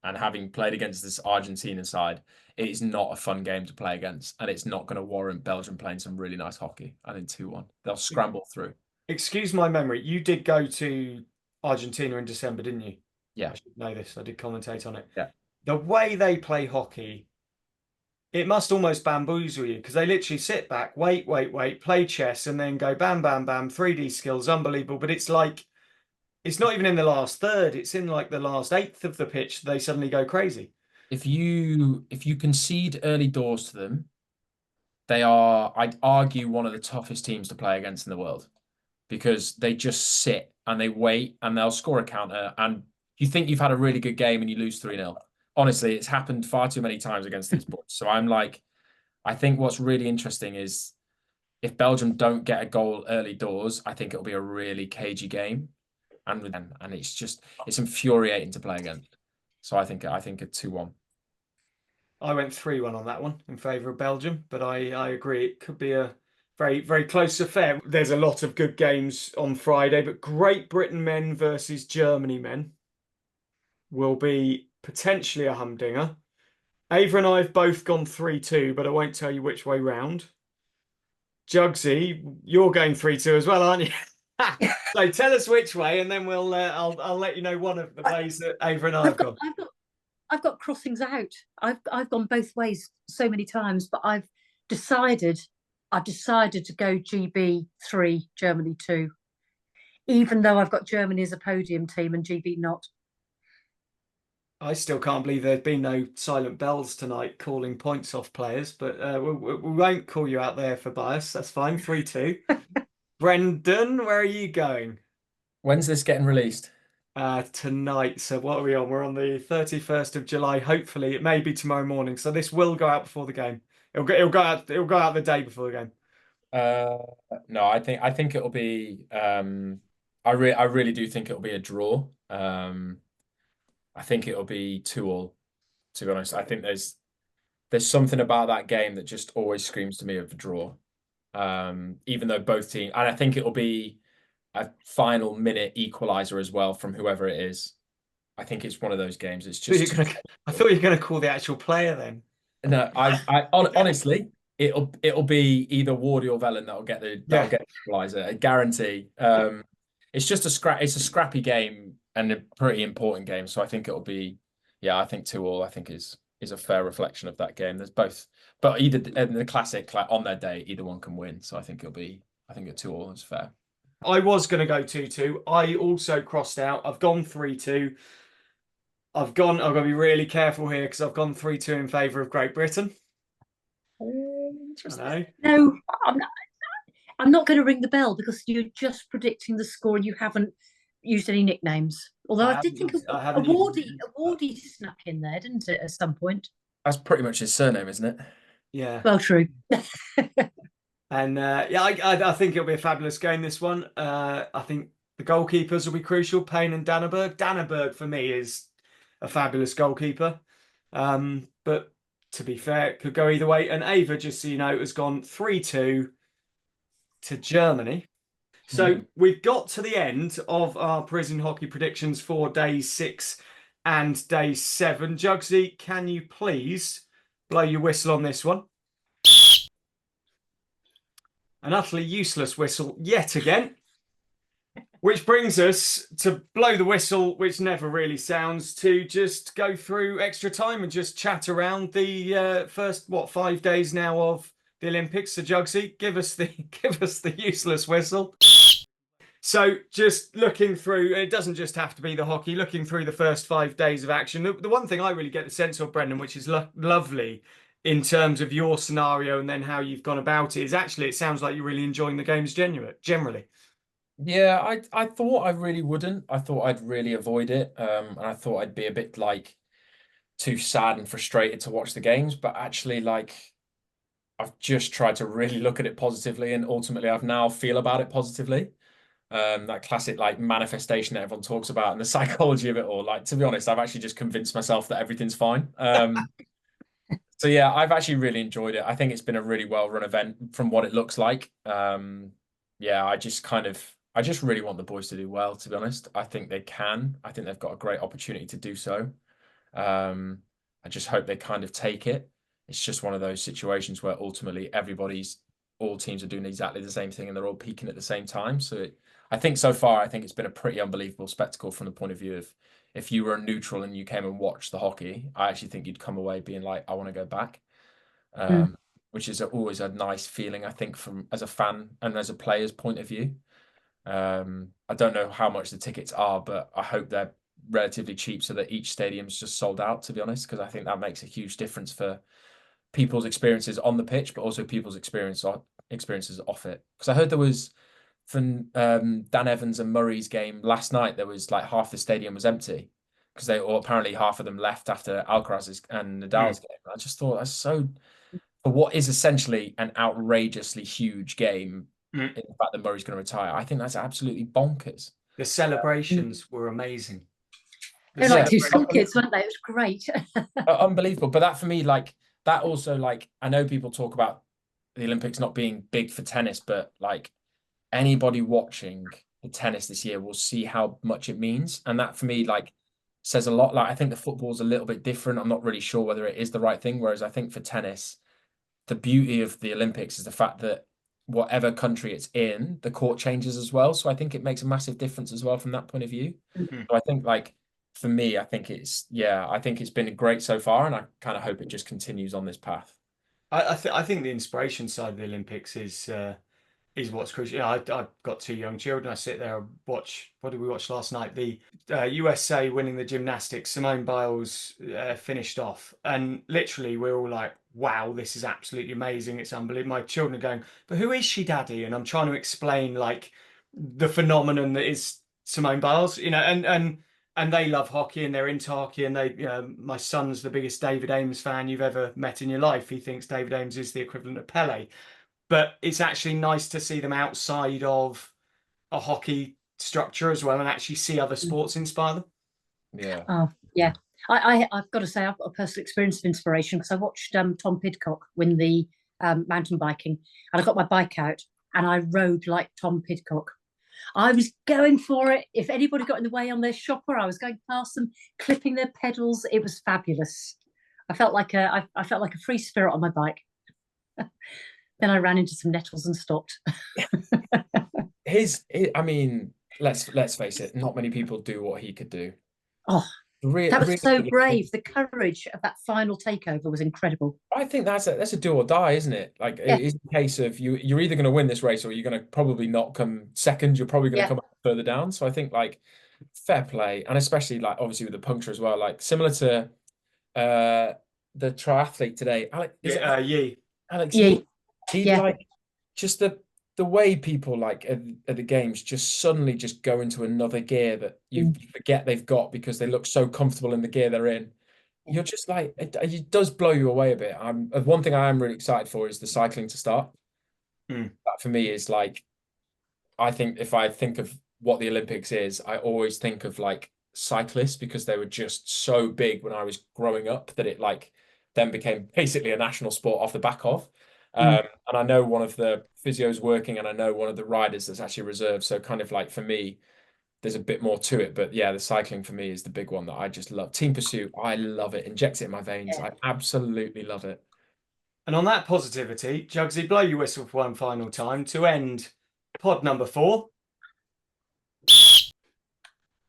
And having played against this Argentina side, it is not a fun game to play against. And it's not going to warrant Belgium playing some really nice hockey. I think 2-1. They'll scramble through. Excuse my memory. You did go to Argentina in December, didn't you? Yeah. I should know this. I did commentate on it. Yeah. The way they play hockey, it must almost bamboozle you because they literally sit back, wait, play chess, and then go bam, bam, bam. 3D skills, unbelievable. But it's like, it's not even in the last third. It's in like the last eighth of the pitch. They suddenly go crazy. If you concede early doors to them, they are, I'd argue, one of the toughest teams to play against in the world because they just sit and they wait and they'll score a counter and you think you've had a really good game and you lose 3-0. Honestly, it's happened far too many times against these boys. So I'm like, I think what's really interesting is if Belgium don't get a goal early doors, I think it'll be a really cagey game. And it's infuriating to play against. So I think a 2-1. I went 3-1 on that one in favour of Belgium, but I agree it could be a very, very close affair. There's a lot of good games on Friday, but Great Britain men versus Germany men will be potentially a humdinger. Ava and I have both gone 3-2, but I won't tell you which way round. Juggsy, you're going 3-2 as well, aren't you? So tell us which way, and then we'll I'll let you know one of the ways that Ava and I have gone. I've got crossings out. I've gone both ways so many times, but I've decided to go GB 3, Germany 2, even though I've got Germany as a podium team and GB not. I still can't believe there's been no silent bells tonight calling points off players, but we won't call you out there for bias. That's fine. 3-2. Brendan, where are you going? When's this getting released? Tonight. So what are we on? We're on the 31st of July. Hopefully, it may be tomorrow morning. So this will go out before the game. It'll go out the day before the game. No, I think it'll be. I really do think it'll be a draw. I think it'll be 2-2. To be honest, I think there's something about that game that just always screams to me of a draw. Even though both teams, and I think it'll be a final minute equalizer as well from whoever it is. I think it's one of those games. It's just. I thought you were going to call the actual player then. No, honestly, it'll be either Wardy or Velen that'll get the equalizer. I guarantee. It's just it's a scrappy game and a pretty important game. So I think it'll be, I think 2-2. I think is a fair reflection of that game. There's both, but either in the classic, like on their day, either one can win. So I think a 2-2 is fair. I was going to go 2-2. I also crossed out. I've gone 3-2. I've got to be really careful here because I've gone 3-2 in favour of Great Britain. Interesting. No, I'm not going to ring the bell because you're just predicting the score and you haven't used any nicknames. Although I did think a Wardy snuck in there, didn't it, at some point? That's pretty much his surname, isn't it? Yeah. Well, true. And I think it'll be a fabulous game, this one. I think the goalkeepers will be crucial, Payne and Danneberg. Danneberg, for me, is a fabulous goalkeeper. But to be fair, it could go either way. And Ava, just so you know, has gone 3-2 to Germany. So we've got to the end of our prison hockey predictions for day 6 and day 7. Juggsy, can you please blow your whistle on this one? An utterly useless whistle yet again. Which brings us to blow the whistle, which never really sounds, to just go through extra time and just chat around the first 5 days now of the Olympics. So Juggsy, give us the useless whistle. So just looking through, it doesn't just have to be the hockey, looking through the first 5 days of action. The one thing I really get the sense of, Brendan, which is lovely in terms of your scenario and then how you've gone about it, is actually it sounds like you're really enjoying the games generally. Yeah, I thought I really wouldn't. I thought I'd really avoid it. And I thought I'd be a bit like too sad and frustrated to watch the games. But actually, like, I've just tried to really look at it positively, and ultimately I've now feel about it positively. That classic like manifestation that everyone talks about and the psychology of it all. Like, to be honest, I've actually just convinced myself that everything's fine. So yeah, I've actually really enjoyed it. I think it's been a really well-run event from what it looks like. Yeah, I just really want the boys to do well, to be honest. I think they can. I think they've got a great opportunity to do so. I just hope they kind of take it. It's just one of those situations where ultimately everybody's all teams are doing exactly the same thing and they're all peaking at the same time. So I think so far, I think it's been a pretty unbelievable spectacle from the point of view of if you were a neutral and you came and watched the hockey, I actually think you'd come away being like, I want to go back. Which is always a nice feeling, I think, from as a fan and as a player's point of view. I don't know how much the tickets are, but I hope they're relatively cheap so that each stadium's just sold out, to be honest, because I think that makes a huge difference for people's experiences on the pitch, but also people's experiences off it. Because I heard there was from Dan Evans and Murray's game last night, there was like half the stadium was empty because apparently half of them left after Alcaraz's and Nadal's game. I just thought that's so, for what is essentially an outrageously huge game, in the fact that Murray's going to retire, I think that's absolutely bonkers. The celebrations were amazing. They're like two school kids, weren't they? It was great. Unbelievable. But that for me, like that also, like I know people talk about the Olympics not being big for tennis, but like anybody watching the tennis this year will see how much it means. And that for me, like says a lot. Like I think the football's a little bit different. I'm not really sure whether it is the right thing. Whereas I think for tennis, the beauty of the Olympics is the fact that whatever country it's in, the court changes as well. So I think it makes a massive difference as well from that point of view. So I think like for me, I think it's been great so far, and I kind of hope it just continues on this path. I think the inspiration side of the Olympics is what's crucial. You know, I've got two young children. I sit there and watch. What did we watch last night? The USA winning the gymnastics. Simone Biles finished off, and literally we're all like, "Wow, this is absolutely amazing! It's unbelievable." My children are going, "But who is she, Daddy?" And I'm trying to explain like the phenomenon that is Simone Biles. You know, and they love hockey and they're into hockey, and they, you know, my son's the biggest David Ames fan you've ever met in your life. He thinks David Ames is the equivalent of Pele. But it's actually nice to see them outside of a hockey structure as well and actually see other sports inspire them. Yeah. Oh, yeah. I've got to say, I've got a personal experience of inspiration because I watched Tom Pidcock win the mountain biking, and I got my bike out and I rode like Tom Pidcock. I was going for it. If anybody got in the way on their shopper, I was going past them, clipping their pedals. It was fabulous. I felt like a free spirit on my bike. Then I ran into some nettles and stopped. I mean, let's face it, not many people do what he could do. Oh, that was so brave. The courage of that final takeover was incredible. I think that's a do or die, isn't it? Like it is a case of you're either going to win this race or you're going to probably not come second. You're probably going to come further down. So I think like fair play, and especially like obviously with the puncture as well, like similar to the triathlete today, Alex. Alex Yee. He like just the way people like at the games just suddenly just go into another gear that you forget they've got because they look so comfortable in the gear they're in. You're just like it does blow you away a bit. One thing I am really excited for is the cycling to start. That for me is like, I think if I think of what the Olympics is, I always think of like cyclists because they were just so big when I was growing up that it like then became basically a national sport off the back of. And I know one of the physios working, and I know one of the riders that's actually reserved. So kind of like for me, there's a bit more to it. But yeah, the cycling for me is the big one that I just love. Team pursuit, I love it. Injects it in my veins. I absolutely love it. And on that positivity, Juggsy, blow your whistle for one final time to end pod number 4.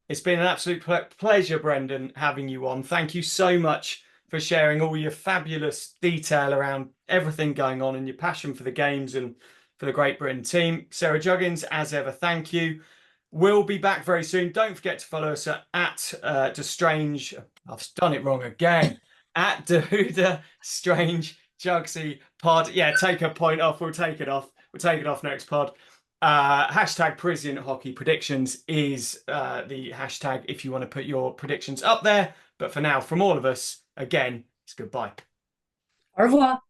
It's been an absolute pleasure, Brendan, having you on. Thank you so much for sharing all your fabulous detail around everything going on and your passion for the games and for the Great Britain team. Sarah Juggins, as ever, thank you. We'll be back very soon. Don't forget to follow us at Strange. I've done it wrong again. At Dahuda Strange Juggsy Pod. Yeah, take a point off. We'll take it off. We'll take it off next pod. Hashtag Parisian Hockey Predictions is the hashtag if you want to put your predictions up there. But for now, from all of us, again, it's goodbye. Au revoir.